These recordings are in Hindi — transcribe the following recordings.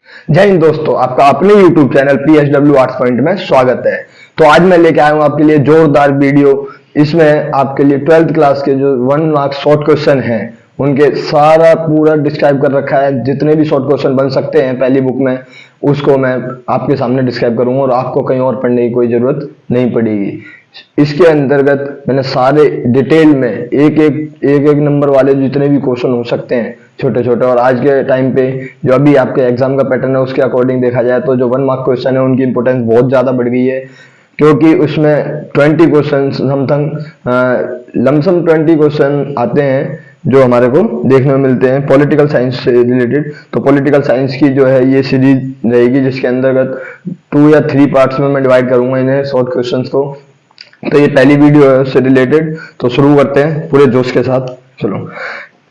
जय हिंद दोस्तों, आपका अपने YouTube channel PSW arts point में स्वागत है। तो आज मैं लेके आया हूँ आपके लिए जोरदार वीडियो। इसमें आपके लिए 12th क्लास के जो 1 मार्क शॉर्ट क्वेश्चन हैं उनके सारा पूरा डिस्क्राइब कर रखा है। जितने भी शॉर्ट क्वेश्चन बन सकते हैं पहली बुक में उसको मैं आपके सामने डिस्क्राइब करूंगा और आपको कहीं और पढ़ने की कोई जरूरत नहीं पड़ेगी। इसके अंतर्गत मैंने सारे डिटेल में एक नंबर वाले जितने भी क्वेश्चन हो सकते हैं छोटे छोटे, और आज के टाइम पे जो अभी आपके एग्जाम का पैटर्न है उसके अकॉर्डिंग देखा जाए तो जो 1 मार्क क्वेश्चन है उनकी इंपोर्टेंस बहुत ज्यादा बढ़ गई है, क्योंकि उसमें 20 क्वेश्चन समथिंग लमसम 20 क्वेश्चन आते हैं जो हमारे को देखने में मिलते हैं पॉलिटिकल साइंस से रिलेटेड। तो पॉलिटिकल साइंस की जो है ये सीरीज रहेगी जिसके अंतर्गत 2 या 3 पार्ट्स में मैं डिवाइड करूंगा इन्हें शॉर्ट क्वेश्चंस को। तो ये पहली वीडियो है उससे रिलेटेड, तो शुरू करते हैं पूरे जोश के साथ। चलो,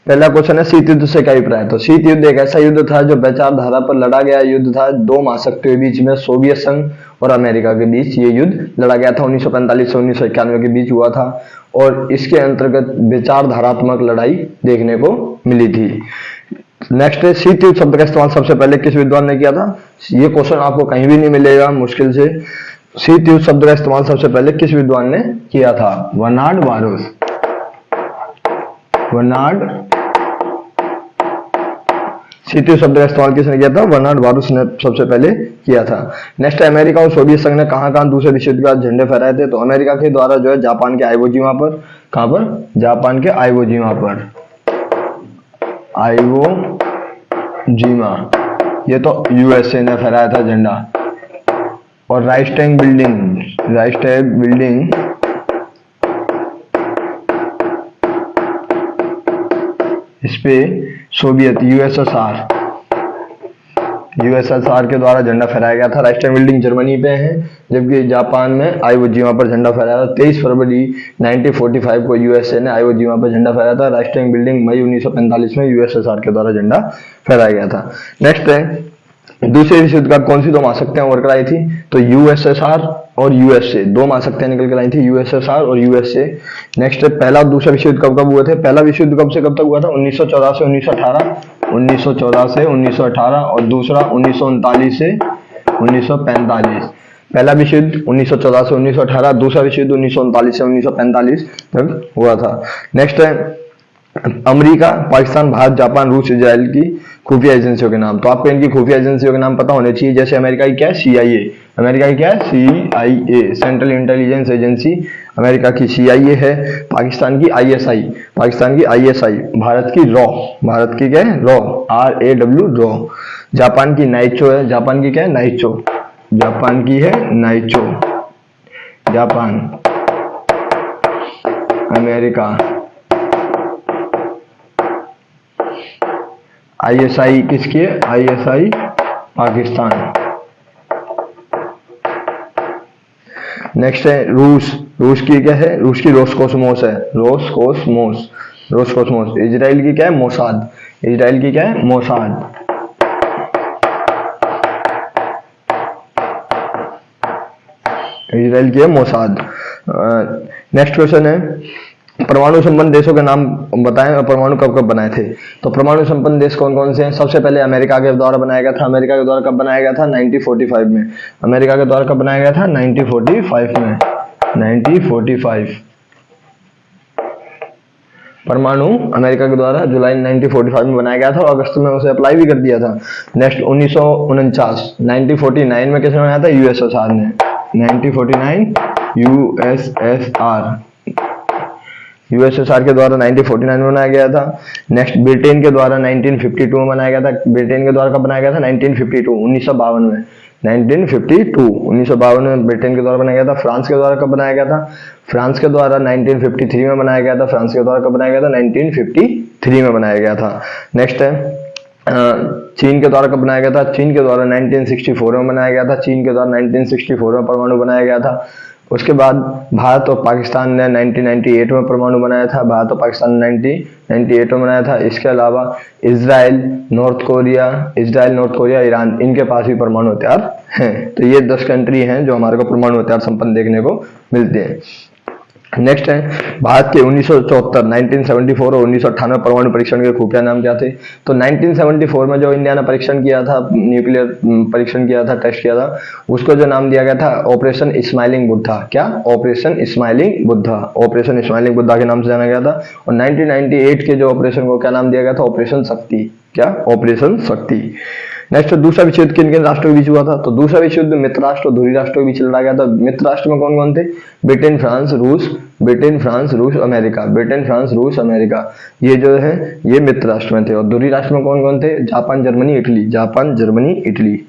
पहला क्वेश्चन है शीत युद्ध से क्या अभिप्राय है। तो शीत युद्ध एक ऐसा युद्ध था जो विचारधारा पर लड़ा गया युद्ध था। दो महाशक्तियों के बीच में, सोवियत संघ और अमेरिका के बीच ये युद्ध लड़ा गया था। 1945 से 1991 के बीच हुआ था और इसके अंतर्गत विचारधारात्मक लड़ाई देखने को मिली थी। नेक्स्ट है, शीत युद्ध शब्द का इस्तेमाल सबसे पहले किस विद्वान ने किया था। ये क्वेश्चन आपको कहीं भी नहीं मिलेगा मुश्किल से। शीत युद्ध शब्द का इस्तेमाल सबसे पहले किस विद्वान ने किया था। बर्नार्ड बारूस। शीत युद्ध शब्द का इस्तेमाल किसने किया था। बर्नार्ड बारूस ने सबसे पहले किया था। नेक्स्ट है, अमेरिका और सोवियत संघ ने कहां दूसरे विश्व युद्ध का झंडे फहराए थे। तो अमेरिका के द्वारा जो है जापान के आइवो पर, कहां पर, जापान के आइवो जिमा, ये तो यूएसए ने फहराया था झंडा। और राइक्सटैग बिल्डिंग इस पे सोवियत यूएसएसआर के द्वारा झंडा फहराया गया था। राइक्सटैग बिल्डिंग जर्मनी पे है, जबकि जापान में आइवो जिमा पर झंडा फहराया था। 23 फरवरी 1945 को यूएसए ने आइवो जिमा पर झंडा फहराया था। राइक्सटैग बिल्डिंग मई 1945 में यूएसएसआर के द्वारा झंडा फहराया गया था। नेक्स्ट है, दूसरे विश्व युद्ध का कौन सी दो महाशक्तियां उभर कर आई थी। तो यूएसएसआर और यूएसए, दो महाशक्तियां निकल कर आई थी, यूएसएसआर और यूएसए। नेक्स्ट है, पहला और दूसरा विश्व युद्ध कब हुए थे। पहला विश्व युद्ध कब से कब तक हुआ था। 1914 से 1918 और दूसरा 1939 से 1945। पहला विश्व युद्ध 1914 से 1918, दूसरा विश्व युद्ध 1939 से 1945 तक हुआ था। नेक्स्ट है, अमेरिका, पाकिस्तान, भारत, जापान, रूस, इजराइल की खुफिया एजेंसियों के नाम। तो आपको इनकी खुफिया एजेंसियों के नाम पता होने चाहिए। जैसे अमेरिका की क्या है, CIA। अमेरिका की क्या है, CIA, central intelligence agency. America की CIA है। पाकिस्तान की ISI, भारत की रॉ, भारत की क्या है, रॉ, RAW, रॉ। जापान की नाइचो है, जापान की क्या है, नाइचो, जापान की है नाइचो। जापान, अमेरिका, ISI किसकी है, ISI पाकिस्तान। नेक्स्ट है रूस की क्या है, रूस की रोसकोसमोस है, रोसकोसमोस। इजराइल की क्या है, मोसाद, इजराइल की क्या है, मोसाद। इजराइल की है मोसाद। नेक्स्ट क्वेश्चन है, परमाणु संपन्न देशों के नाम बताएं और परमाणु कब कब बनाए थे। तो परमाणु संपन्न देश कौन कौन से हैं। सबसे पहले अमेरिका के द्वारा बनाया गया था। अमेरिका के द्वारा कब बनाया गया था, 1945 में। अमेरिका के द्वारा कब बनाया गया था, 1945 में, 1945। परमाणु अमेरिका के द्वारा जुलाई 1945 में बनाया गया था और अगस्त में उसे अप्लाई भी कर दिया था। नेक्स्ट 1949 में किसने बनाया था, यूएसएसआर ने। 1949 यूएसएसआर के द्वारा 1949 में बनाया गया था। नेक्स्ट ब्रिटेन के द्वारा 1952 में बनाया गया था। ब्रिटेन के द्वारा कब बनाया गया था, 1952 में, 1952 में ब्रिटेन के द्वारा बनाया गया था। फ्रांस के द्वारा कब बनाया गया था, फ्रांस के द्वारा 1953 में बनाया गया था। फ्रांस के द्वारा कब बनाया गया था, 1953 में बनाया गया था। नेक्स्ट है, चीन के द्वारा कब बनाया गया था। चीन के द्वारा 1964 में बनाया गया था। चीन के द्वारा 1964 में परमाणु बनाया गया था। उसके बाद भारत और पाकिस्तान ने 1998 में परमाणु बनाया था। भारत और पाकिस्तान ने 1998 में बनाया था। इसके अलावा इजराइल, नॉर्थ कोरिया, ईरान, इनके पास भी परमाणु हथियार हैं। तो ये 10 कंट्री हैं जो हमारे को परमाणु हथियार संपन्न देखने को मिलते हैं। नेक्स्ट है भारत के 1974, 1974 और 1998 परमाणु परीक्षण के खुफिया नाम क्या थे? तो 1974 में जो इंडिया ने परीक्षण किया था, न्यूक्लियर परीक्षण किया था, टेस्ट किया था, उसको जो नाम दिया गया था ऑपरेशन स्माइलिंग बुद्धा। क्या? Operation Smiling Buddha. Operation Smiling Buddha के नाम से जाना गया था। और 1998 के जो ऑपरेशन को क्या नाम दिया गया था? ऑपरेशन शक्ति। क्या? ऑपरेशन शक्ति। नेक्स्ट, दूसरा विश्व युद्ध किन किन राष्ट्रों के बीच हुआ था? तो दूसरा विश्व युद्ध मित्र राष्ट्र और धुरी राष्ट्रों के बीच लड़ा गया था। मित्र राष्ट्र में कौन कौन थे? ब्रिटेन, फ्रांस, रूस, ब्रिटेन, फ्रांस, रूस, अमेरिका। ब्रिटेन, फ्रांस, रूस, अमेरिका, ये जो है ये मित्र राष्ट्र में थे। और धुरी राष्ट्र में कौन कौन थे? Japan, Germany, Italy. Japan, Germany, Italy.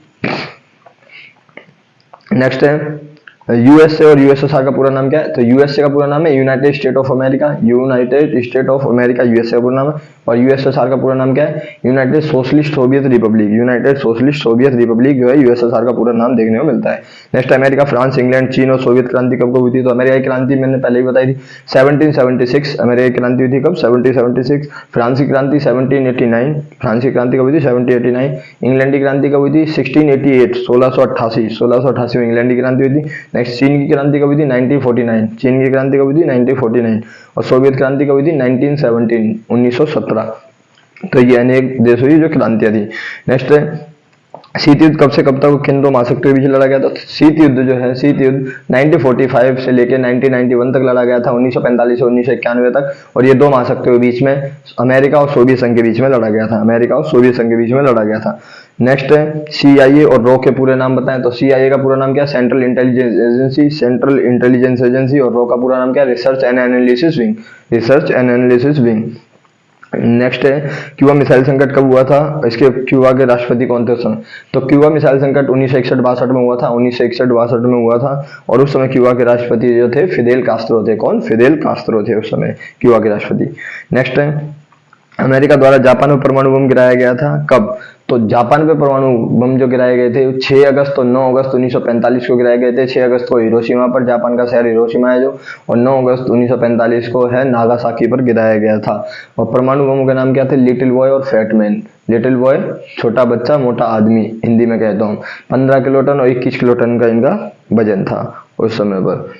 Next है यूएसए और यूएसएसआर का पूरा नाम क्या है? तो यूएसए का पूरा नाम है United state of America. United state of America USA का पूरा नाम है। और यूएसएसआर का पूरा नाम क्या है? United socialist Soviet Republic. United socialist Soviet Republic जो है यूएसएसआर का पूरा नाम देखने को मिलता है। नेक्स्ट, अमेरिका, फ्रांस, इंग्लैंड, चीन और सोवियत क्रांति कब हुई थी? तो अमेरिका की क्रांति मैंने पहले ही बताई थी, 1776 अमेरिका की क्रांति हुई थी। कब? 1776। फ्रांस की क्रांति 1789। फ्रांस की क्रांति कब हुई थी? 1789। इंग्लैंड की क्रांति कब हुई थी? 1688, 1688। 1688 में इंग्लैंड की क्रांति हुई थी। नेक्स्ट, चीन की क्रांति कब हुई थी? 1949। चीन की क्रांति कब हुई थी? 1949। और सोवियत क्रांति कब हुई थी? 1917, 1917। तो ये अनेक देश हुई जो क्रांतियां थी। नेक्स्ट है शीत युद्ध कब से कब तक किन दो महाशक्तियों के बीच लड़ा गया था? शीत युद्ध जो है, शीत युद्ध 1945 से लेकर 1991 तक लड़ा गया था, 1945 से 1991 तक। और ये दो महाशक्तियों के बीच में अमेरिका और सोवियत संघ के बीच में लड़ा गया था। अमेरिका और सोवियत संघ के बीच में लड़ा गया था। नेक्स्ट है सीआईए और रॉ के पूरे नाम बताएं। तो सीआईए का पूरा नाम क्या है? Central intelligence agency. Central intelligence agency. और रॉ का पूरा नाम क्या है? Research and analysis wing. Research and analysis wing. Next है क्यूबा मिसाइल संकट कब हुआ था? इसके क्यूबा के राष्ट्रपति कौन थे उस समय? तो क्यूबा मिसाइल संकट 1961-62 में हुआ था। 1961-62 में हुआ था। और उस समय क्यूबा के राष्ट्रपति जो थे फिदेल कास्त्रो थे। कौन? फिदेल कास्त्रो थे उस समय क्यूबा के राष्ट्रपति। नेक्स्ट है अमेरिका द्वारा जापान में परमाणु बम गिराया गया था। कब? तो जापान पे परमाणु बम जो गिराए गए थे 6 अगस्त और 9 अगस्त 1945 को गिराए गए थे। 6 अगस्त को हिरोशिमा पर, जापान का शहर हिरोशिमा है जो, और 9 अगस्त 1945 को है नागासाकी पर गिराया गया था। और परमाणु बम का नाम क्या थे? लिटिल बॉय और फैट मैन। लिटिल बॉय छोटा बच्चा, मोटा आदमी हिंदी में कहता हूँ। 15 किलोटन और 21 किलोटन का इनका वजन था उस समय पर।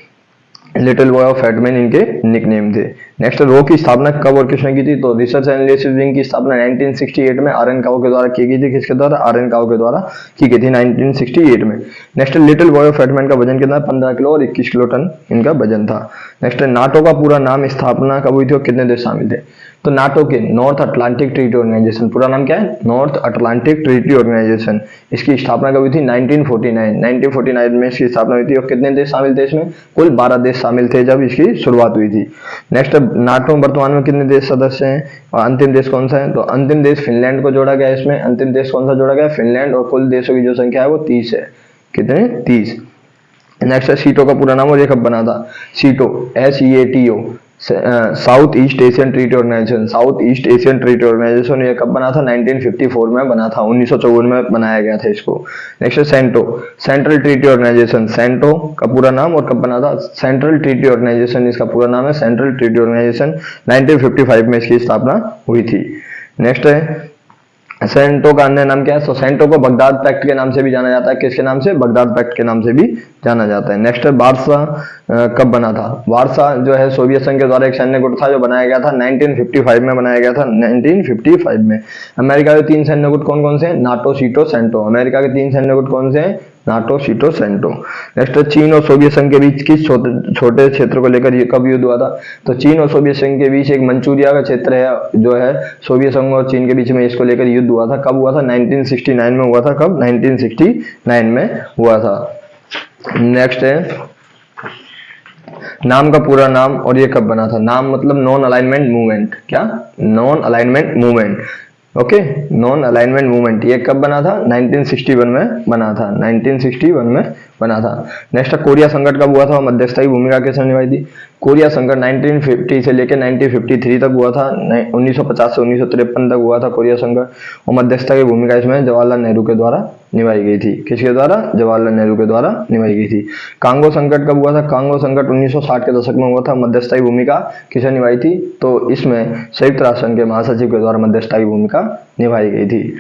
लिटिल बॉय और फैटमैन इनके निकनेम थे। नेक्स्ट, रॉ की स्थापना कब और किसने की थी? तो रिसर्च एनालिसिस विंग की स्थापना 1968 में आर एन काओ के द्वारा की गई थी। किसके द्वारा? आर एन काओ के द्वारा की गई थी 1968 में। नेक्स्ट, लिटिल बॉय और फैटमैन का वजन कितना? 15 किलो और 21 किलो टन इनका वजन था। नेक्स्ट, नाटो का पूरा नाम, स्थापना कब हुई थी और कितने देश शामिल थे? तो नाटो के नॉर्थ अटलांटिक ट्रीटी ऑर्गेनाइजेशन, पूरा नाम क्या है? North Atlantic Treaty Organization. इसकी स्थापना कब हुई थी? 1949। 1949 में इसकी स्थापना हुई थी। और कितने देश शामिल थे इसमें? कुल 12 देश शामिल थे जब इसकी शुरुआत हुई थी। नेक्स्ट, नाटो वर्तमान में कितने देश सदस्य हैं और अंतिम देश कौन सा है? तो अंतिम देश फिनलैंड को जोड़ा गया है इसमें। अंतिम देश कौन सा जोड़ा गया? फिनलैंड। और कुल देशों की जो संख्या है वो 30 है। कितने? 30। नेक्स्ट है सीटो का पूरा नाम और ये कब बना था? SEATO, SEATO, South East Asian Treaty Organization. South East Asian Treaty Organization ये कब बना था? 1954 में बना था। 1954 में बनाया गया था इसको। नेक्स्ट है CENTO, Central Treaty Organization. CENTO का पूरा नाम और कब बना था? सेंट्रल ट्रीटी ऑर्गेनाइजेशन इसका पूरा नाम है, सेंट्रल ट्रीटी ऑर्गेनाइजेशन। 1955 में इसकी स्थापना हुई थी। नेक्स्ट है सेंटो का अन्य नाम क्या है? तो सेंटो को बगदाद पैक्ट के नाम से भी जाना जाता है। किसके नाम से? बगदाद पैक्ट के नाम से भी जाना जाता है। नेक्स्ट है वारसा कब बना था? वारसा जो है सोवियत संघ के द्वारा एक सैन्य गुट था जो बनाया गया था 1955 में बनाया गया था। 1955 में। अमेरिका के 3 सैन्य गुट कौन कौन से हैं? नाटो, सीटो, सेंटो। अमेरिका के 3 सैन्य गुट कौन से हैं? नाटो, सीटो, सेंटो। नेक्स्ट, चीन और सोवियत संघ के बीच किस छोटे क्षेत्र को लेकर ये कब युद्ध हुआ था? तो चीन और सोवियत संघ के बीच एक मंचूरिया का क्षेत्र है जो है सोवियत संघ और चीन के बीच में, इसको लेकर युद्ध हुआ था। कब हुआ था? 1969 में हुआ था। कब? 1969 में हुआ था। नेक्स्ट है नाम का पूरा नाम और ये कब बना था? नाम मतलब नॉन अलाइनमेंट मूवमेंट। क्या? Non alignment movement. Okay, non alignment movement ये कब बना था? 1961 में बना था। 1961 में बना था। नेक्स्ट, कोरिया संकट कब हुआ था? मध्यस्थता की भूमिका किसने निभाई थी? कोरिया संकट 1950 से लेकर 1953 तक हुआ था। 1950 से 1953 तक हुआ था कोरिया संकट। और मध्यस्थता की भूमिका इसमें जवाहरलाल नेहरू के द्वारा निभाई गई थी। किसके द्वारा? जवाहरलाल नेहरू के द्वारा निभाई गई थी। कांगो संकट कब हुआ था? कांगो संकट 1960 के दशक में हुआ था। मध्यस्थता की भूमिका किसने निभाई थी? तो इसमें संयुक्त राष्ट्र संघ के महासचिव के द्वारा मध्यस्थता की भूमिका निभाई गई थी।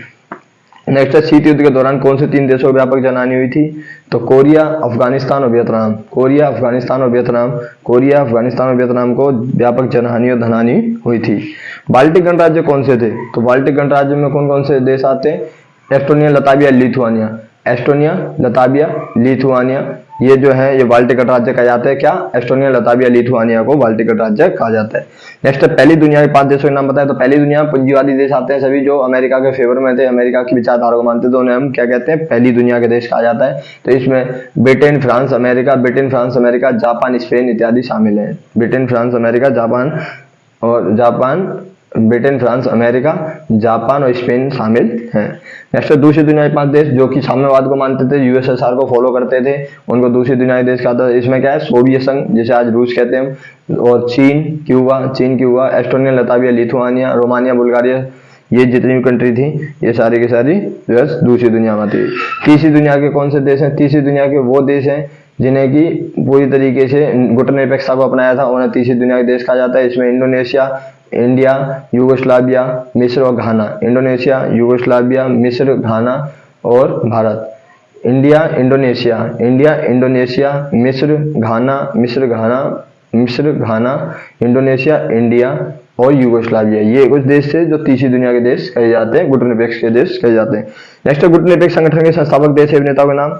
नेक्स्ट है, शीत युद्ध के दौरान कौन से 3 देशों में व्यापक जनहानि हुई थी? तो कोरिया, अफगानिस्तान और वियतनाम। कोरिया, अफगानिस्तान और वियतनाम। कोरिया, अफगानिस्तान और वियतनाम को व्यापक जनहानि और धनहानि हुई थी। बाल्टिक गणराज्य कौन से थे? तो बाल्टिक गणराज्य में कौन कौन से देश आते हैं? Estonia, Latvia, Lithuania. Estonia, Latvia, Lithuania, ये जो है ये बाल्टिक गणराज्य कहा जाता है। क्या? एस्टोनिया, लताविया, लिथुआनिया को बाल्टिक गणराज्य कहा जाता है। नेक्स्ट है, पहली दुनिया के 5 देशों के नाम बताए। तो पहली दुनिया में पूंजीवादी देश आते हैं सभी, जो अमेरिका के फेवर में थे, अमेरिका की विचारधारा को मानते थे, उन्हें हम क्या कहते हैं? पहली दुनिया के देश कहा जाता है। तो इसमें Britain, France, America, Britain, France, America, Japan, Spain इत्यादि शामिल है। Britain, France, America, Japan, Britain, France, America, Japan और स्पेन शामिल हैं। नेक्स्ट है, दूसरी दुनिया के 5 देश जो कि साम्यवाद को मानते थे, यूएसएसआर को फॉलो करते थे, उनको दूसरी दुनिया के देश कहा था। इसमें क्या है? सोवियत संघ, जिसे आज रूस कहते हैं, और चीन, Cuba, Estonia, Latvia, Lithuania, Romania, Bulgaria, ये जितनी भी कंट्री थी ये सारी की सारी जो है दूसरी दुनिया में थी। तीसरी दुनिया के कौन से देश हैं? तीसरी दुनिया के वो देश हैं जिन्हें की पूरी तरीके से गुटनिरपेक्षता को अपनाया था, उन्हें तीसरी दुनिया के देश कहा जाता है। इसमें इंडोनेशिया, इंडिया, युगोस्लाविया, मिस्र और घाना। इंडोनेशिया, युगोस्लाविया, मिस्र, घाना और भारत। इंडिया, इंडोनेशिया, मिस्र, घाना, इंडोनेशिया, इंडिया और युगोस्लाविया, ये कुछ देश थे जो तीसरी दुनिया के देश कहे जाते हैं, गुटनिरपेक्ष के देश कहे जाते हैं। नेक्स्ट है, गुटनिरपेक्ष संगठन के संस्थापक देश एवं नेताओं के नाम।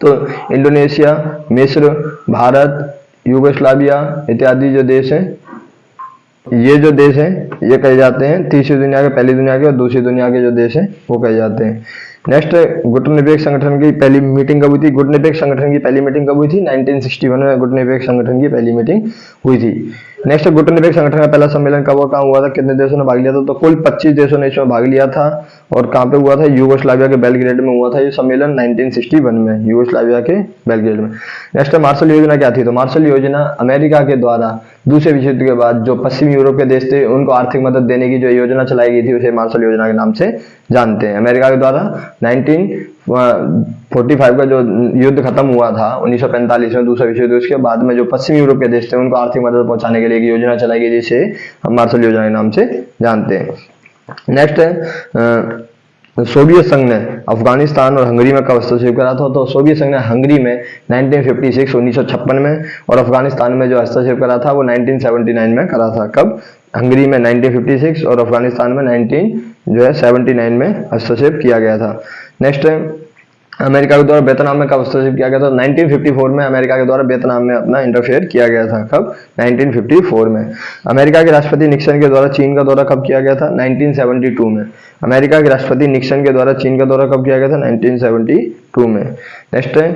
तो इंडोनेशिया, मिस्र, भारत, युगोस्लाविया इत्यादि जो देश हैं, ये जो देश हैं ये कहे जाते हैं तीसरी दुनिया के, पहली दुनिया के और दूसरी दुनिया के जो देश हैं वो कहे जाते हैं। नेक्स्ट, गुटनिरपेक्ष संगठन की पहली मीटिंग कब हुई थी? गुटनिरपेक्ष संगठन की पहली मीटिंग कब हुई थी? 1961 में गुटनिरपेक्ष संगठन की पहली मीटिंग हुई थी। नेक्स्ट, गुटनिरपेक्ष संगठन का पहला सम्मेलन कब और कहाँ हुआ था? कितने देशों ने भाग लिया था? तो कुल 25 देशों ने इसमें भाग लिया था। और कहाँ पे हुआ था? युगोस्लाविया के बेलग्रेड में हुआ था ये सम्मेलन 1961 में, युगोस्लाविया के बेलग्रेड में। नेक्स्ट, मार्शल योजना क्या थी? तो मार्शल योजना अमेरिका के द्वारा दूसरे विश्व युद्ध के बाद जो पश्चिमी यूरोप के देश थे उनको आर्थिक मदद देने की जो योजना चलाई गई थी उसे मार्शल योजना के नाम से जानते हैं। अमेरिका के द्वारा 1945 का जो युद्ध खत्म हुआ था 1945 में, दूसरा विश्व युद्ध, उसके बाद में जो पश्चिमी यूरोप के देश थे उनको आर्थिक मदद पहुंचाने के लिए एक योजना चलाई गई जिसे हम मार्शल योजना के नाम से जानते हैं। नेक्स्ट है, सोवियत संघ ने अफगानिस्तान और हंगरी में कब हस्तक्षेप करा था? तो सोवियत संघ ने हंगरी में 1956 में और अफगानिस्तान में जो हस्तक्षेप करा था वो 1979 में करा था। कब? हंगरी में 1956 और अफगानिस्तान में 1979 में हस्तक्षेप किया गया था। नेक्स्ट है, अमेरिका के द्वारा वियतनाम में कब हस्तक्षेप किया गया था? 1954 में अमेरिका के द्वारा वियतनाम में अपना इंटरफेयर किया गया था। कब? 1954 में। अमेरिका के राष्ट्रपति निक्सन के द्वारा चीन का दौरा कब किया गया था? 1972 में। अमेरिका के राष्ट्रपति निक्सन के द्वारा चीन का दौरा कब किया गया था? 1972 में। नेक्स्ट है,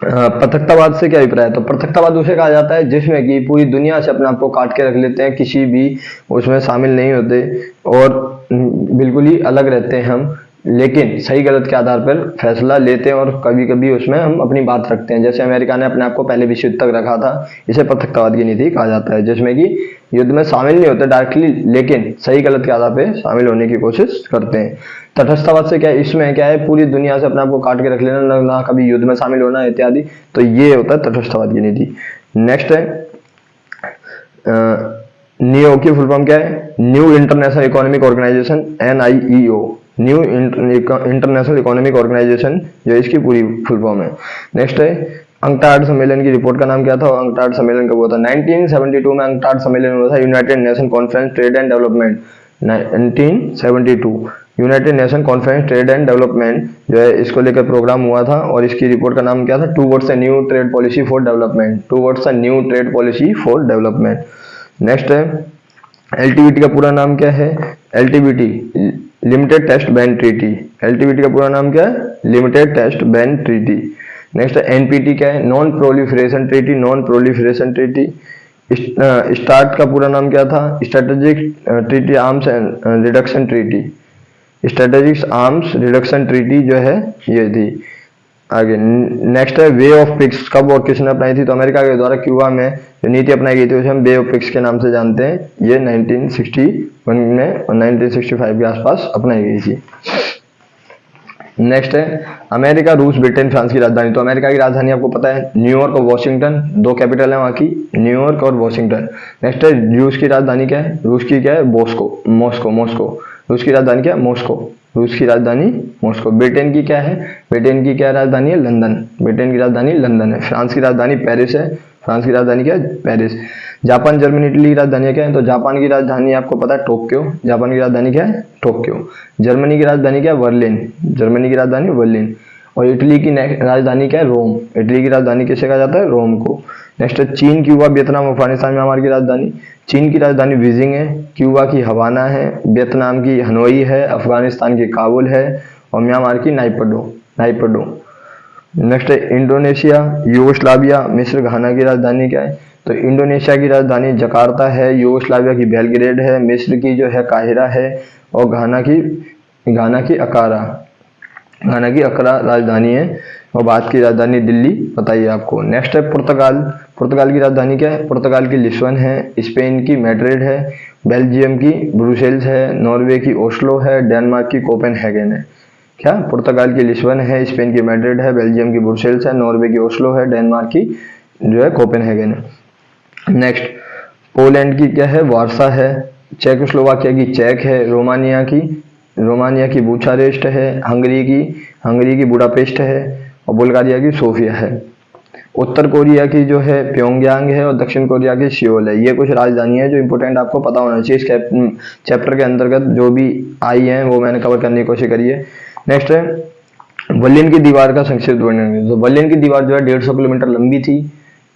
पृथकतावाद से क्या अभिप्राय है? तो पृथकतावाद उसे कहा जाता है जिसमें कि पूरी दुनिया से अपने आप को काट के रख लेते हैं, किसी भी उसमें शामिल नहीं होते और बिल्कुल ही अलग रहते हैं हम, लेकिन सही गलत के आधार पर फैसला लेते हैं और कभी कभी उसमें हम अपनी बात रखते हैं। जैसे अमेरिका ने अपने आप को पहले विश्व युद्ध तक रखा था, इसे पृथकतावाद की नीति कहा जाता है, जिसमें कि युद्ध में शामिल नहीं होते डायरेक्टली, लेकिन सही गलत के आधार पर शामिल होने की कोशिश करते हैं। तटस्थतावाद से क्या, इसमें क्या है, पूरी दुनिया से अपने आप को काट के रख लेना, ना कभी युद्ध में शामिल होना इत्यादि, तो ये होता है तटस्थतावाद की नीति। नेक्स्ट है, न्यू की फुल फॉर्म क्या है? New International Economic Organization, NIEO, New International Economic Organization जो इसकी पूरी फुल फॉर्म है। नेक्स्ट है, अंकटाड सम्मेलन की रिपोर्ट का नाम क्या था? अंकटाड सम्मेलन कब हुआ था? 1972 में अंकटाड सम्मेलन हुआ था, United nation conference trade and development. 1972 United nation conference trade and development जो है इसको लेकर प्रोग्राम हुआ था और इसकी रिपोर्ट का नाम क्या था? Towards a New Trade Policy for Development, Towards a New Trade Policy for Development. Next है, LTBT का पूरा नाम क्या है? LTBT Limited Test Ban Treaty. LTBT का पूरा नाम क्या है? Limited Test Ban Treaty. Next है, NPT क्या है? Non Proliferation Treaty, Non Proliferation Treaty. START का पूरा नाम क्या था? Strategic Treaty Arms and Reduction Treaty. Strategic Arms Reduction Treaty जो है ये थी। आगे नेक्स्ट है, वे ऑफ पिक्स कब और किसने अपनाई थी? तो अमेरिका के द्वारा क्यूबा में जो नीति अपनाई गई थी उसे हम वे ऑफ पिक्स के नाम से जानते हैं। ये 1961 में और 1965 के आसपास अपनाई गई थी। नेक्स्ट है, अमेरिका, रूस, ब्रिटेन, फ्रांस की राजधानी। तो अमेरिका की राजधानी आपको पता है न्यूयॉर्क और वॉशिंगटन, दो कैपिटल है वहाँ की, न्यूयॉर्क और वॉशिंगटन। नेक्स्ट है, रूस की राजधानी क्या है? रूस की क्या है? मॉस्को। रूस की राजधानी क्या है? मॉस्को। रूस की राजधानी मॉस्को। ब्रिटेन की क्या है? ब्रिटेन की क्या राजधानी है? लंदन। ब्रिटेन की राजधानी लंदन है। फ्रांस की राजधानी पेरिस है। फ्रांस की राजधानी क्या है? पेरिस। जापान, जर्मनी, इटली की राजधानी क्या है? तो जापान की राजधानी आपको पता है टोक्यो। जापान की राजधानी क्या है? टोक्यो। जर्मनी की राजधानी क्या है? बर्लिन। जर्मनी की राजधानी बर्लिन। और इटली की राजधानी क्या है? रोम। इटली की राजधानी किसे कहा जाता है? रोम को। नेक्स्ट है चीन, क्यूबा, वियतनाम, अफगानिस्तान, म्यांमार की राजधानी। चीन की राजधानी बीजिंग है, क्यूबा की हवाना है, वियतनाम की हनोई है, अफगानिस्तान की काबुल है और म्यांमार की नाइपडो। नेक्स्ट है इंडोनेशिया, यूगोस्लाविया, मिस्र, घाना की राजधानी क्या है? तो इंडोनेशिया की राजधानी जकार्ता है, यूगोस्लाविया की बेलग्रेड है, मिस्र की जो है काहिरा है और घाना की अकरा राजधानी है और भारत की राजधानी दिल्ली बताइए आपको। नेक्स्ट है पुर्तगाल। पुर्तगाल की राजधानी क्या है? पुर्तगाल की लिस्बन है, स्पेन की मैड्रिड है, बेल्जियम की ब्रुसेल्स है, नॉर्वे की ओस्लो है, डेनमार्क की कोपेनहेगन है। क्या? पुर्तगाल की लिस्बन है, स्पेन की मैड्रिड है, बेल्जियम की ब्रुसेल्स है, नॉर्वे की ओस्लो है, डेनमार्क की जो है कोपेनहेगन है। नेक्स्ट पोलैंड की क्या है? वार्सा है, चेकोस्लोवाकिया की चेक है, रोमानिया की बुचारेस्ट है, हंगरी की बुडापेस्ट है और बुल्गारिया की सोफिया है। उत्तर कोरिया की जो है प्योंगयांग है और दक्षिण कोरिया की सियोल है। ये कुछ राजधानी है जो इंपोर्टेंट आपको पता होना चाहिए। इस चैप्टर के अंतर्गत जो भी आई हैं वो मैंने कवर करने की कोशिश करी है। नेक्स्ट है बर्लिन की दीवार का संक्षिप्त वर्णन। तो बर्लिन की दीवार जो है 150 किलोमीटर लंबी थी।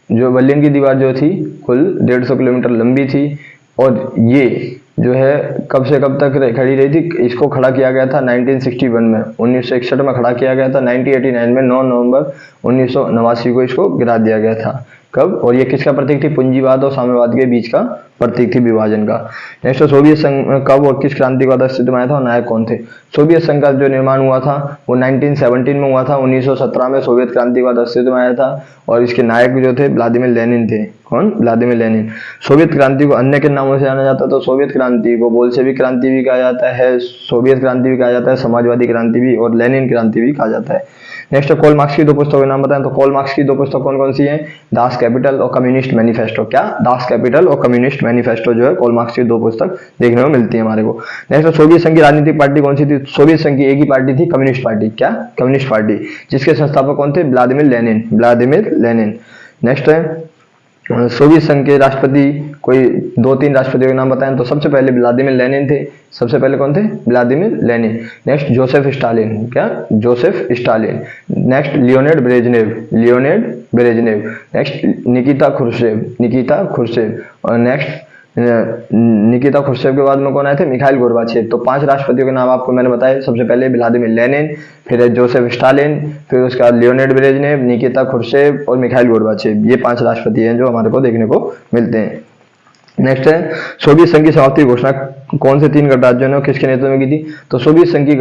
जो बर्लिन की दीवार जो थी कुल 150 किलोमीटर लंबी थी और ये जो है कब से कब तक खड़ी रही थी? इसको खड़ा किया गया था 1961 में, 1961 में खड़ा किया गया था। 1989 में 9 नवंबर 1989 को इसको गिरा दिया गया था। कब? और ये किसका प्रतीक थी? पूंजीवाद और साम्यवाद के बीच का प्रतीक थी, विभाजन का। नेक्स्ट सोवियत संघ कब और किस क्रांति के बाद अस्तित्व में आया था और नायक कौन थे? सोवियत संघ का जो निर्माण हुआ था वो 1917 में हुआ था। 1917 में सोवियत क्रांति के बाद अस्तित्व में आया था और इसके नायक जो थे व्लादिमीर लेनिन थे। कौन? Vladimir Lenin. सोवियत क्रांति को अन्य किन नामों से जाना जाता है? तो सोवियत क्रांति को बोल्शेविक क्रांति भी कहा जाता है, सोवियत क्रांति भी कहा जाता है, समाजवादी क्रांति भी और लेनिन क्रांति भी कहा जाता है। नेक्स्ट कार्ल मार्क्स की दो पुस्तकों के नाम बताएं। तो कार्ल मार्क्स की दो पुस्तक कौन कौन सी हैं? दास कैपिटल और कम्युनिस्ट मैनिफेस्टो। क्या? दास कैपिटल और कम्युनिस्ट मैनिफेस्टो जो है कार्ल मार्क्स की दो पुस्तक देखने को मिलती है हमारे को। नेक्स्ट सोवियत संघ की राजनीतिक पार्टी कौन सी थी? सोवियत संघ की एक ही पार्टी थी, कम्युनिस्ट पार्टी। क्या? कम्युनिस्ट पार्टी, जिसके संस्थापक कौन थे? Vladimir Lenin. नेक्स्ट है सोवियत संघ के राष्ट्रपति कोई 2-3 राष्ट्रपतियों के नाम बताएं। तो सबसे पहले व्लादिमीर लेनिन थे। सबसे पहले कौन थे? Vladimir Lenin. Next Joseph Stalin. क्या? Joseph Stalin. Next Leonid Brezhnev. Next Nikita Khrushchev और नेक्स्ट निकिता खुर्शेव के बाद में कौन आए थे? Mikhail Gorbachev. तो 5 राष्ट्रपतियों के नाम आपको मैंने बताए। सबसे पहले व्लादिमीर लेनिन, फिर जोसेफ स्टालिन, फिर उसके बाद लियोनिड ब्रेजनेव, निकिता खुर्शेव और मिखाइल गोर्बाचेव। ये 5 राष्ट्रपति हैं जो हमारे को देखने को मिलते हैं। नेक्स्ट है सोवियत संघ की समाप्ति घोषणा कौन से 3 गणराज्यों ने किसके नेतृत्व में की थी? तो सोवियत संघ की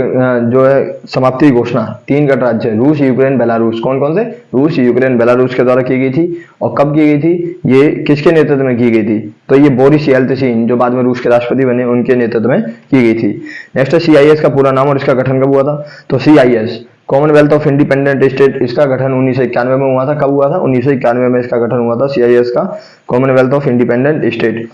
जो है समाप्ति घोषणा 3 गणराज्य रूस, यूक्रेन, बेलारूस। कौन कौन से? रूस, यूक्रेन, बेलारूस के द्वारा की गई थी। और कब की गई थी? ये किसके नेतृत्व में की गई थी? तो ये बोरिस येल्त्सिन जो बाद में रूस के राष्ट्रपति बने उनके नेतृत्व में की गई थी। नेक्स्ट है CIS का पूरा नाम और इसका गठन कब हुआ था? तो CIS Commonwealth of independent state, इसका गठन 1991 में हुआ था। कब हुआ था? 1991 में इसका गठन हुआ था CIS का, Commonwealth of independent state.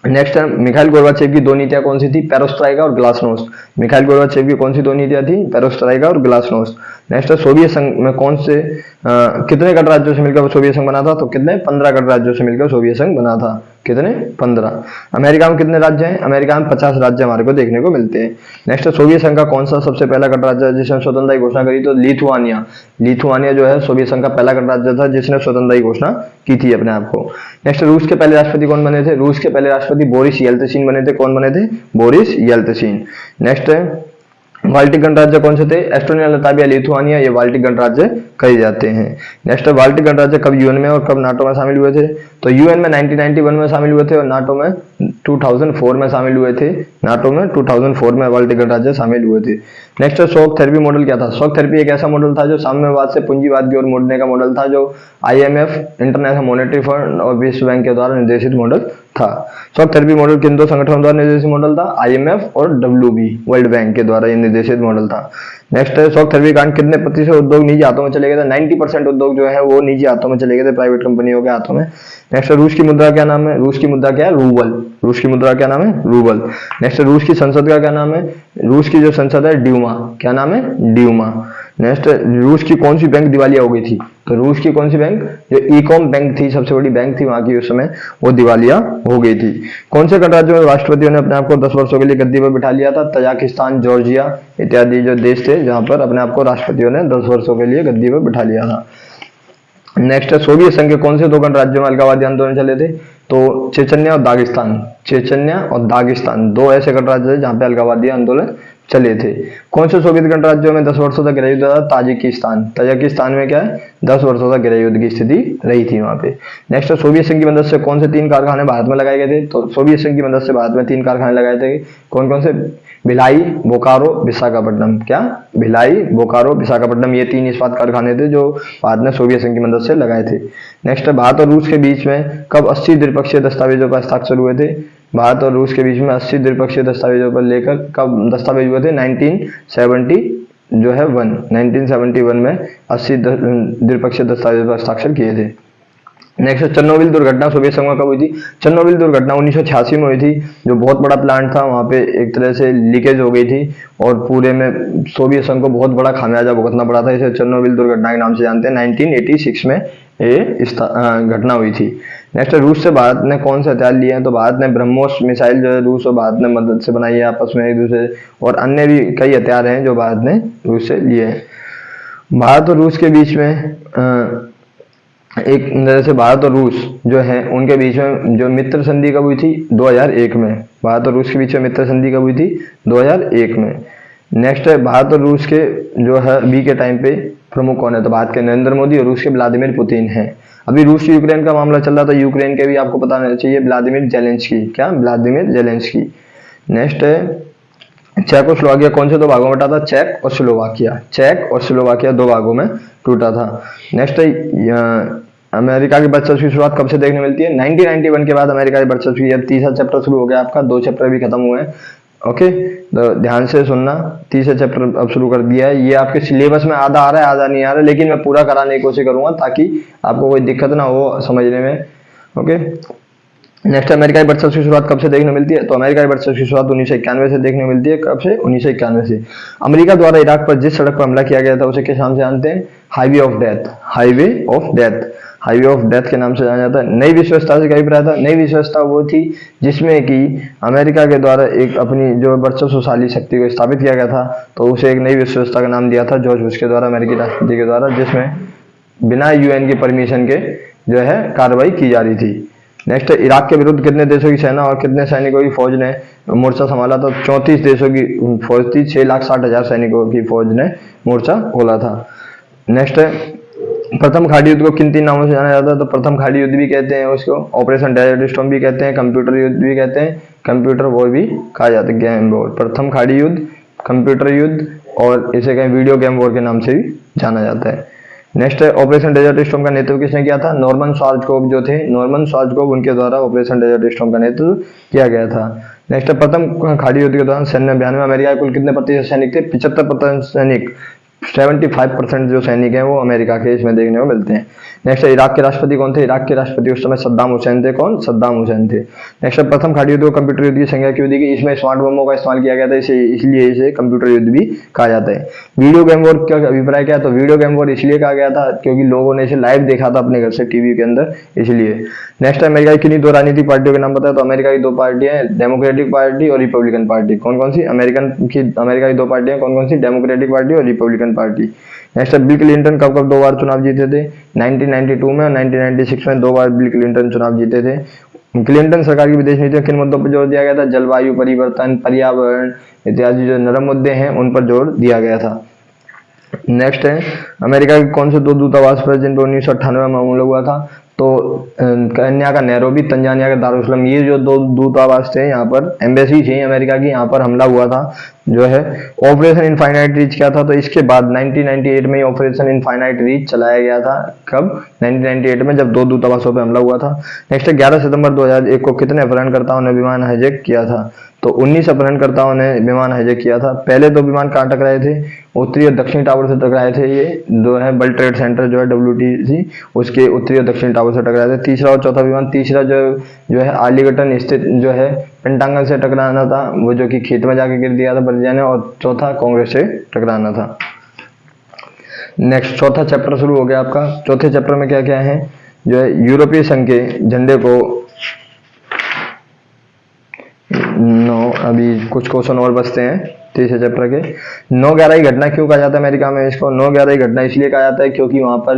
Next है मिखाइल गोर्बाचेव की 2 नीतियां कौन सी थी? पेरोस्ट्राइका और ग्लासनोस्ट। मिखाइल गोर्बाचेव की कौन सी 2 नीतियां थी? पेरोस्ट्राइका और ग्लासनोस्ट। नेक्स्ट है सोवियत संघ में कौन से कितने गणराज्यों से मिलकर सोवियत संघ बना था? तो कितने? 15 गणराज्यों से मिलकर सोवियत संघ बना था। कितने? 15। अमेरिका में कितने राज्य हैं? अमेरिका में 50 राज्य हमारे को देखने को मिलते हैं। नेक्स्ट सोवियत संघ का कौन सा सबसे पहला गणराज्य जिसने स्वतंत्रता की घोषणा करी? तो लिथुआनिया जो है सोवियत संघ का पहला गणराज्य था जिसने स्वतंत्रता की घोषणा की थी अपने आप को। नेक्स्ट रूस के पहले राष्ट्रपति कौन बने थे? रूस के पहले राष्ट्रपति बोरिस येल्त्सिन बने थे। कौन बने थे? Boris Yeltsin. नेक्स्ट है बाल्टिक गणराज्य कौन से थे? एस्टोनिया, लताविया, लिथुआनिया, ये बाल्टिक गणराज्य कहे जाते हैं। नेक्स्ट बाल्टिक गणराज्य कब यूएन में और कब नाटो में शामिल हुए थे? तो यूएन में 1991 में शामिल हुए थे और नाटो में 2004 में शामिल हुए थे। नाटो में 2004 में बाल्टिक गणराज्य शामिल हुए थे। नेक्स्ट शॉक थेरेपी मॉडल क्या था? शॉक थेरेपी एक ऐसा मॉडल था जो साम्यवाद से पूंजीवाद की ओर मोड़ने का मॉडल था, जो IMF, इंटरनेशनल मॉनेटरी फंड और विश्व बैंक के द्वारा निर्देशित मॉडल था। शॉक थेरेपी मॉडल किन दो संगठनों द्वारा निर्देशित मॉडल था? IMF और WB, वर्ल्ड बैंक के द्वारा ये निर्देशित मॉडल था। नेक्स्ट है, शॉक थेरेपी कांड कितने प्रतिशत उद्योग निजी हाथों में चले गए थे? 90% उद्योग जो है वो निजी हाथों में चले गए थे, प्राइवेट कंपनियों के हाथों में। नेक्स्ट रूस की मुद्रा क्या नाम है? रूस की मुद्रा क्या है? रूबल। रूस की मुद्रा क्या नाम है? रूबल। नेक्स्ट रूस की संसद का क्या नाम है? रूस की जो संसद है ड्यूमा। क्या नाम है? ड्यूमा। नेक्स्ट रूस की कौन सी बैंक दिवालिया हो गई थी? तो रूस की कौन सी बैंक? जो ईकॉम बैंक थी, सबसे बड़ी बैंक थी वहां की उस समय, वो दिवालिया हो गई थी। कौन से गणराज्य में राष्ट्रपतियों ने अपने आप को 10 वर्षों के लिए गद्दी पर बिठा लिया था? तजाकिस्तान, जॉर्जिया इत्यादि जो देश थे जहां पर अपने आप को राष्ट्रपतियों ने 10 वर्षों के लिए गद्दी पर बिठा लिया था। नेक्स्ट है, सोवियत संघ के कौन से दो गणराज्यों में अलगाववादी आंदोलन चले थे? तो चेचन्या और दागिस्तान। चेचन्या और दागिस्तान दो ऐसे गणराज्य थे जहां पे अलगाववादी आंदोलन चले थे। कौन से सोवियत गणराज्यों में 10 वर्षों तक गृह युद्ध था? ताजिकिस्तान। तजाकिस्तान में क्या है? 10 वर्षों तक गृह युद्ध की स्थिति रही थी वहां पे। नेक्स्ट है, सोवियत संघ की मदद से कौन से 3 कारखाने भारत में लगाए गए थे? तो सोवियत संघ की मदद से भारत में 3 कारखाने लगाए थे। कौन कौन से? भिलाई, बोकारो, विशाखापट्टनम। क्या? भिलाई, बोकारो, विशाखापट्टनम, ये 3 इस्पात कारखाने थे जो भारत ने सोवियत संघ की मदद से लगाए थे। नेक्स्ट है, भारत और रूस के बीच में कब 80 द्विपक्षीय दस्तावेजों पर हस्ताक्षर हुए थे? भारत और रूस के बीच में 80 द्विपक्षीय दस्तावेजों पर लेकर कब दस्तावेज हुए थे? 1971 में 80 द्विपक्षीय दस्तावेज पर हस्ताक्षर किए थे। नेक्स्ट, चेरनोबिल दुर्घटना सोवियत संघ में कब हुई थी? चेरनोबिल दुर्घटना 1986 में हुई थी। जो बहुत बड़ा प्लांट था वहां पे एक तरह से लीकेज हो गई थी और पूरे में सोवियत संघ को बहुत बड़ा खामियाजा भुगतना पड़ा था। इसे चेरनोबिल दुर्घटना के नाम से जानते हैं। 1986 में ये घटना हुई थी। नेक्स्ट, रूस से भारत ने कौन से हथियार लिए हैं? तो भारत ने ब्रह्मोस मिसाइल जो है रूस और भारत ने मदद से बनाई है आपस में एक दूसरे, और अन्य भी कई हथियार हैं जो भारत ने रूस से लिए हैं। भारत और रूस के बीच में एक तरह से भारत और रूस जो है उनके बीच में जो मित्र संधि कब हुई थी? 2001 में। भारत और रूस के बीच में मित्र संधि कब हुई थी? 2001 में। नेक्स्ट है, भारत और रूस के जो है अभी के टाइम पे प्रमुख कौन है? तो भारत के नरेंद्र मोदी और रूस के व्लादिमीर पुतिन हैं। अभी रूस यूक्रेन का मामला चल रहा था, यूक्रेन के भी आपको पता होना चाहिए, व्लादिमीर जेलेंस्की। क्या? Vladimir Zelensky. नेक्स्ट है, चेकोस्लोवाकिया कौन से 2 भागों में टूटा था? चेक और स्लोवाकिया। चेक और स्लोवाकिया 2 भागों में टूटा था। नेक्स्ट है, अमेरिका की वर्चस्व की शुरुआत कब से देखने मिलती है? 1991 के बाद अमेरिका की वर्चस्व की अब तीसरा चैप्टर शुरू हो गया आपका, 2 चैप्टर भी खत्म हुए हैं। ओके, तो ध्यान से सुनना, तीसरा चैप्टर अब शुरू कर दिया है। ये आपके सिलेबस में आधा आ रहा है आधा नहीं आ रहा है, लेकिन मैं पूरा कराने की कोशिश करूंगा ताकि आपको कोई दिक्कत ना हो समझने में। ओके, नेक्स्ट, अमेरिका की वर्चस्व की शुरुआत कब से देखने मिलती है? तो अमेरिका की वर्चस्व की शुरुआत 1991 से देखने मिलती है। कब से? 1991 से। अमेरिका द्वारा इराक पर जिस सड़क पर हमला किया गया था उसे किस नाम से जानते हैं? Highway of death. Highway of death. Highway of death के नाम से जाना जाता है। नई विश्व व्यवस्था से क्या अभिप्राय था? नई विश्व व्यवस्था वो थी जिसमें कि अमेरिका के द्वारा एक अपनी जो वर्चस्वशाली शक्ति को स्थापित किया गया था, तो उसे एक नई विश्व व्यवस्था का नाम दिया था जॉर्ज बुश के द्वारा, अमेरिकी राष्ट्रपति के द्वारा, जिसमें बिना UN की परमिशन के जो है कार्रवाई की जा रही थी। नेक्स्ट, इराक के विरुद्ध कितने देशों की सेना और कितने सैनिकों की फौज ने मोर्चा संभाला था? 34 देशों की फौज थी, 6,60,000 सैनिकों की फौज ने मोर्चा खोला था। नेक्स्ट है, प्रथम खाड़ी युद्ध को किन 3 नामों से जाना जाता है? तो प्रथम खाड़ी युद्ध भी कहते हैं उसको, ऑपरेशन डेजर्ट स्टॉर्म भी कहते हैं, कंप्यूटर युद्ध भी कहते हैं, कंप्यूटर वॉर भी कहा जाता है, गेम वॉर। प्रथम खाड़ी युद्ध, कंप्यूटर युद्ध, और इसे कहीं वीडियो गेम वॉर के नाम से भी जाना जाता है। नेक्स्ट है, ऑपरेशन डेजर्ट स्टॉर्म का नेतृत्व किसने किया था? नॉर्मन श्वार्ज़कोप जो थे, नॉर्मन श्वार्ज़कोप, उनके द्वारा ऑपरेशन डेजर्ट स्टॉर्म का नेतृत्व किया गया था। नेक्स्ट है, प्रथम खाड़ी युद्ध के दौरान सैन्य अभियान में अमेरिका के कुल कितने प्रतिशत सैनिक थे? 75% सैनिक। 75% जो सैनिक हैं वो अमेरिका के इसमें देखने को मिलते हैं। नेक्स्ट है, इराक के राष्ट्रपति कौन थे? इराक के राष्ट्रपति उस समय सद्दाम हुसैन थे। कौन? सद्दाम हुसैन थे। नेक्स्ट है, प्रथम खाड़ी युद्ध को कंप्यूटर युद्ध की संज्ञा क्यों दी गई? इसमें स्मार्ट बमों का इस्तेमाल किया गया था, इसलिए इसे कंप्यूटर युद्ध भी कहा जाता है। वीडियो गेम वॉर का अभिप्राय क्या है? तो वीडियो गेम वॉर इसलिए कहा गया था क्योंकि लोगों ने इसे लाइव देखा था अपने घर से टीवी के अंदर, इसलिए। नेक्स्ट, अमेरिका की किन्हीं 2 राजनीतिक पार्टियों के नाम बताया? तो अमेरिका की 2 पार्टियां हैं, डेमोक्रेटिक पार्टी और रिपब्लिकन पार्टी। कौन कौन सी? अमेरिका की 2 पार्टियां कौन कौन सी? डेमोक्रेटिक पार्टी और रिपब्लिकन पार्टी। नेक्स्ट है, बिल क्लिंटन कब कब 2 बार चुनाव जीते थे? 1992 में और 1996 में 2 बार बिल क्लिंटन चुनाव जीते थे। क्लिंटन सरकार की विदेश नीति में किन मुद्दों पर जोर दिया गया था? जलवायु परिवर्तन, पर्यावरण इत्यादि जो नरम मुद्दे हैं उन पर जोर दिया गया था। नेक्स्ट है, अमेरिका के कौन से 2 दूतावास पर जिन पर 1998 में हमला हुआ था? तो केन्या का नैरोबी, तंजानिया का दारुसलाम, ये जो दो दूतावास थे यहाँ पर, एम्बेसी थी अमेरिका की, यहाँ पर हमला हुआ था जो है। ऑपरेशन इनफाइनाइट रीच क्या था, तो इसके बाद 1998 में ऑपरेशन इनफाइनाइट रीच चलाया गया था। कब? 1998 में, जब दो दूतावासों पर हमला हुआ था। नेक्स्ट 11 सितंबर 2001 को कितने अपहरणकर्ताओं ने विमान हाईजैक किया था, तो 19 अपहरणकर्ताओं ने विमान हाईजैक किया था। पहले दो विमान कहाँ टकराए थे, उत्तरी और दक्षिणी टावर से टकराए थे। ये जो है वर्ल्ड ट्रेड सेंटर जो है WTC, उसके उत्तरी और दक्षिणी टावर से टकराए थे। तीसरा और चौथा विमान, तीसरा जो है आर्लिंगटन स्थित जो है पेंटागन से टकराना था, वो जो कि खेत में जाके गिर दिया था बर्जिया ने, और चौथा कांग्रेस से टकराना था। नेक्स्ट चौथा चैप्टर शुरू हो गया आपका। चौथे चैप्टर में क्या क्या है, जो है यूरोपीय संघ के झंडे को अभी कुछ क्वेश्चन और बचते हैं तीसरे चैप्टर के। 9/11 की घटना क्यों कहा जाता है अमेरिका में, इसको 9/11 की घटना इसलिए कहा जाता है क्योंकि वहां पर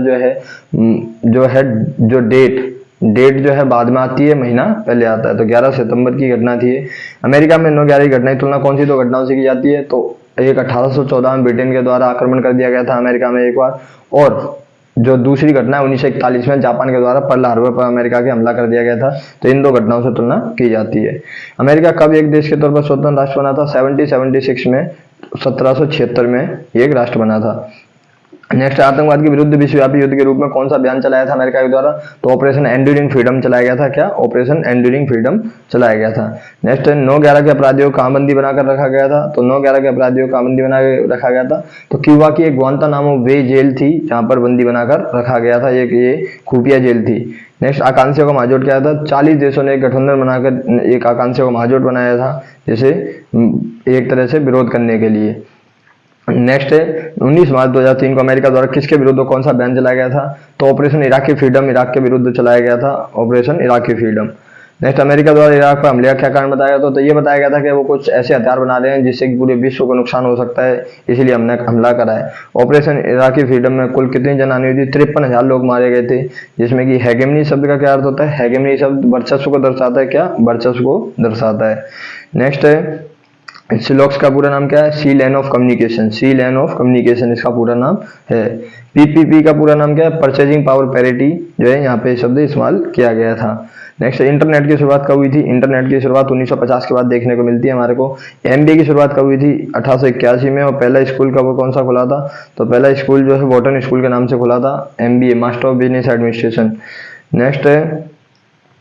जो डेट जो है बाद में आती है, महीना पहले आता है, तो 11 सितंबर की घटना थी। अमेरिका में 9/11 की घटना की तुलना कौन सी दो घटनाओं से की जाती है, तो एक 1814 में ब्रिटेन के द्वारा आक्रमण कर दिया गया था अमेरिका में एक बार, और जो दूसरी घटना है 1941 में जापान के द्वारा पर्ल हार्बर पर अमेरिका के हमला कर दिया गया था। तो इन दो घटनाओं से तुलना की जाती है। अमेरिका कब एक देश के तौर पर स्वतंत्र राष्ट्र बना था, 1776 में, 1776 में एक राष्ट्र बना था। नेक्स्ट, आतंकवाद के विरुद्ध विश्वव्यापी युद्ध के रूप में कौन सा अभियान चलाया था अमेरिका के द्वारा, तो ऑपरेशन एंड्यूरिंग फ्रीडम चलाया गया था। क्या? ऑपरेशन एंड्यूरिंग फ्रीडम चलाया गया था। नेक्स्ट, 9/11 के अपराधियों को कहां बंदी बनाकर रखा गया था, तो 9/11 के अपराधियों को कहां बंदी बनाकर रखा गया था, तो क्यूबा की एक ग्वांतानामो बे जेल थी, जहां पर बंदी बनाकर रखा गया था। ये खुफिया जेल थी। नेक्स्ट, आकांक्षियों का महाजोट क्या था, 40 देशों ने एक गठबंधन बनाकर एक आकांक्षियों का महाजोट बनाया था, जिसे एक तरह से विरोध करने के लिए। नेक्स्ट है 19 मार्च 2003 को अमेरिका द्वारा किसके विरुद्ध कौन सा अभियान चलाया गया था, तो ऑपरेशन इराकी फ्रीडम, इराक के विरुद्ध चलाया गया था operation Iraqi freedom. Next, America द्वारा इराक पर हमले का क्या कारण बताया गया था, तो ये बताया गया था कि वो कुछ ऐसे हथियार बना रहे हैं जिससे कि पूरे विश्व को नुकसान हो सकता है, इसलिए हमने हमला करा है। ऑपरेशन इराकी फ्रीडम में कुल कितनी जनहानि हुई थी, 53,000 लोग मारे गए थे, जिसमें कि हेगेमनी शब्द का क्या अर्थ होता है, हेगेमनी शब्द वर्चस्व को दर्शाता है। क्या? वर्चस्व को दर्शाता है। नेक्स्ट है सिलॉक्स का पूरा नाम क्या है, sea lane of communication, sea lane of communication इसका पूरा नाम है। PPP का पूरा नाम क्या है, परचेजिंग पावर पैरिटी, जो है यहाँ पे शब्द इस्तेमाल किया गया था। नेक्स्ट, इंटरनेट की शुरुआत कब हुई थी, इंटरनेट की शुरुआत 1950 के बाद देखने को मिलती है हमारे को। MBA की शुरुआत कब हुई थी, 1881 में, और पहला स्कूल का वो कौन सा खुला था, तो पहला स्कूल जो है वॉटन स्कूल के नाम से खुला था, MBA master of business administration. Next है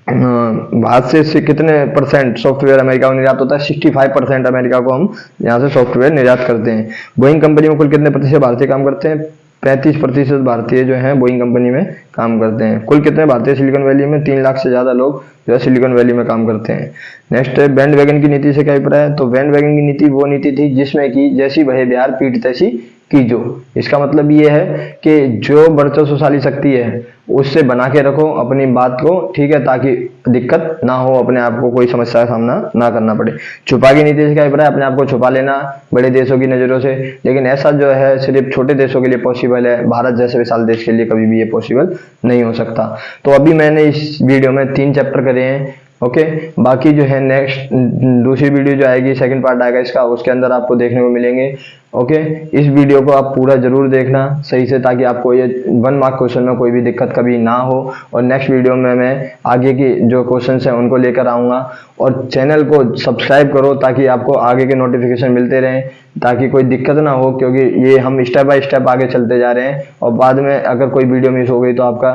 भारत से कितने परसेंट सॉफ्टवेयर अमेरिका को निर्यात होता है, 65% अमेरिका को हम यहाँ से सॉफ्टवेयर निर्यात करते हैं। बोइंग कंपनी में कुल कितने प्रतिशत भारतीय काम करते हैं, 35% भारतीय जो हैं बोइंग कंपनी में काम करते हैं। कुल कितने भारतीय सिलिकॉन वैली में, 3 लाख से ज्यादा लोग जो है सिलिकॉन वैली में काम करते हैं। नेक्स्ट है बैंड वैगन की नीति से क्या अभिप्राय है, तो बैंड वैगन की नीति वो नीति थी जिसमें कि जैसी बहे बिहार पीठ तैसी कीजो। इसका मतलब ये है कि जो वर्चस्वशाली शक्ति है उससे बना के रखो अपनी बात को, ठीक है, ताकि दिक्कत ना हो, अपने आप को कोई समस्या का सामना ना करना पड़े। छुपा की नीति से क्या अभिप्राय है, अपने आप को छुपा लेना बड़े देशों की नजरों से, लेकिन ऐसा जो है सिर्फ छोटे देशों के लिए पॉसिबल है, भारत जैसे विशाल देश के लिए कभी भी ये पॉसिबल नहीं हो सकता। तो अभी मैंने इस वीडियो में 3 चैप्टर करे हैं, ओके। बाकी जो है नेक्स्ट दूसरी वीडियो जो आएगी, सेकंड पार्ट आएगा इसका, उसके अंदर आपको देखने को मिलेंगे, ओके। इस वीडियो को आप पूरा जरूर देखना सही से, ताकि आपको ये 1 मार्क क्वेश्चन में कोई भी दिक्कत कभी ना हो। और नेक्स्ट वीडियो में मैं आगे की जो क्वेश्चंस हैं उनको लेकर आऊँगा। और चैनल को सब्सक्राइब करो ताकि आपको आगे के नोटिफिकेशन मिलते रहें, ताकि कोई दिक्कत ना हो, क्योंकि ये हम स्टेप बाय स्टेप आगे चलते जा रहे हैं, और बाद में अगर कोई वीडियो मिस हो गई तो आपका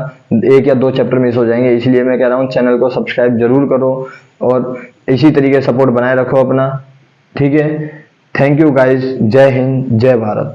1 या 2 चैप्टर मिस हो जाएंगे। इसलिए मैं कह रहा हूँ चैनल को सब्सक्राइब जरूर करो और इसी तरीके सपोर्ट बनाए रखो अपना, ठीक है। थैंक यू गाइज, जय हिंद, जय भारत।